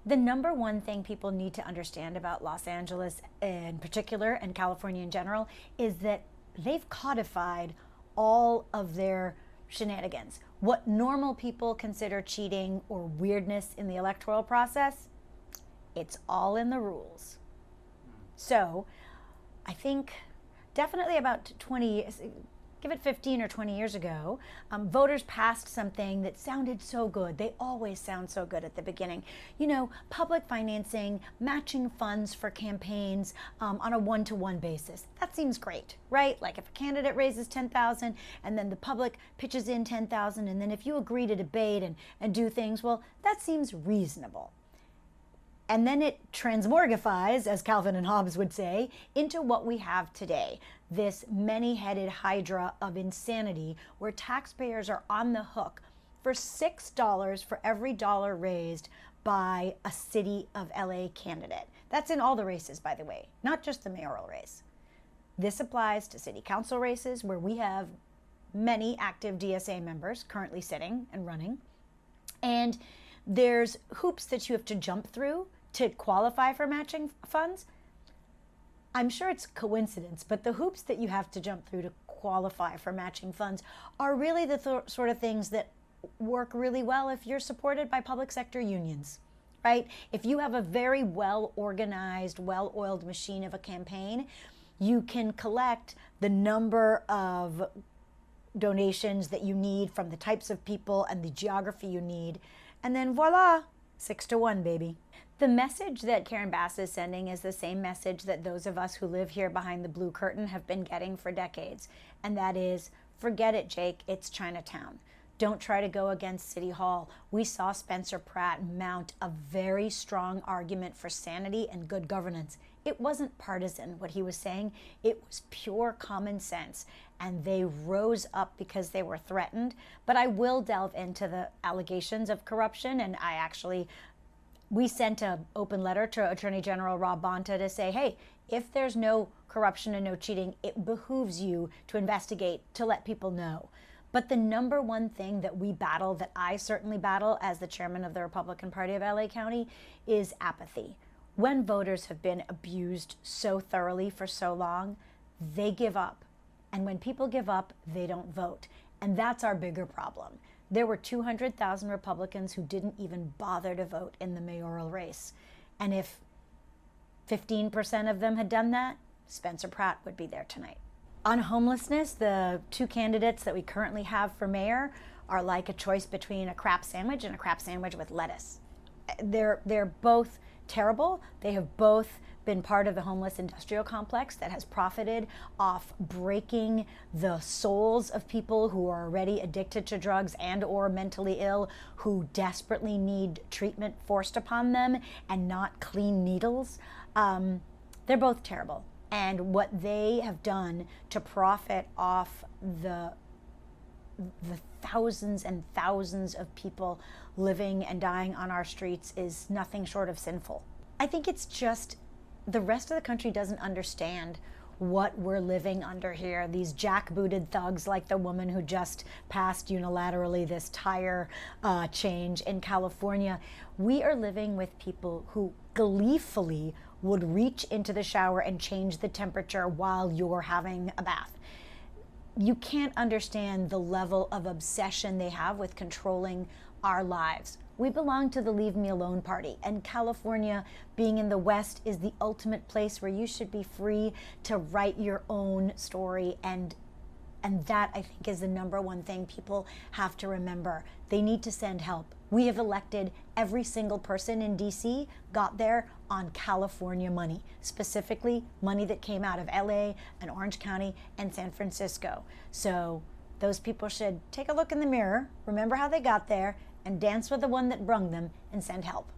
The number one thing people need to understand about Los Angeles in particular and California in general is that they've codified all of their shenanigans. What normal people consider cheating or weirdness in the electoral process, it's all in the rules. So I think definitely about 20, give it 15 or 20 years ago, voters passed something that sounded so good. They always sound so good at the beginning. You know, public financing, matching funds for campaigns on a one-to-one basis. That seems great, right? Like if a candidate raises 10,000 and then the public pitches in 10,000, and then if you agree to debate and do things, well, that seems reasonable. And then it transmorgifies, as Calvin and Hobbes would say, into what we have today. This many-headed hydra of insanity where taxpayers are on the hook for $6 for every dollar raised by a City of LA candidate. That's in all the races, by the way, not just the mayoral race. This applies to city council races where we have many active DSA members currently sitting and running. And there's hoops that you have to jump through to qualify for matching funds. I'm sure it's coincidence, but the hoops that you have to jump through to qualify for matching funds are really the sort of things that work really well if you're supported by public sector unions, right? If you have a very well-organized, well-oiled machine of a campaign, you can collect the number of donations that you need from the types of people and the geography you need, and then voila, 6-1, baby. The message that Karen Bass is sending is the same message that those of us who live here behind the blue curtain have been getting for decades. And that is, forget it, Jake, it's Chinatown. Don't try to go against City Hall. We saw Spencer Pratt mount a very strong argument for sanity and good governance. It wasn't partisan, what he was saying. It was pure common sense. And they rose up because they were threatened. But I will delve into the allegations of corruption, and we sent an open letter to Attorney General Rob Bonta to say, hey, if there's no corruption and no cheating, it behooves you to investigate, to let people know. But the number one thing that we battle, that I certainly battle as the chairman of the Republican Party of LA County, is apathy. When voters have been abused so thoroughly for so long, they give up. And when people give up, they don't vote. And that's our bigger problem. There were 200,000 Republicans who didn't even bother to vote in the mayoral race. And if 15% of them had done that, Spencer Pratt would be there tonight. On homelessness, the two candidates that we currently have for mayor are like a choice between a crap sandwich and a crap sandwich with lettuce. They're both terrible. They have both been part of the homeless industrial complex that has profited off breaking the souls of people who are already addicted to drugs and or mentally ill, who desperately need treatment forced upon them and not clean needles. They're both terrible. And what they have done to profit off the thousands and thousands of people living and dying on our streets is nothing short of sinful. I think it's just the rest of the country doesn't understand what we're living under here. These jackbooted thugs like the woman who just passed unilaterally this tire change in California. We are living with people who gleefully would reach into the shower and change the temperature while you're having a bath. You can't understand the level of obsession they have with controlling our lives. We belong to the Leave Me Alone party, and California, being in the West, is the ultimate place where you should be free to write your own story, and that, I think, is the number one thing people have to remember. They need to send help. We have elected every single person in DC got there on California money, specifically money that came out of LA and Orange County and San Francisco. So those people should take a look in the mirror, remember how they got there, and dance with the one that brung them and send help.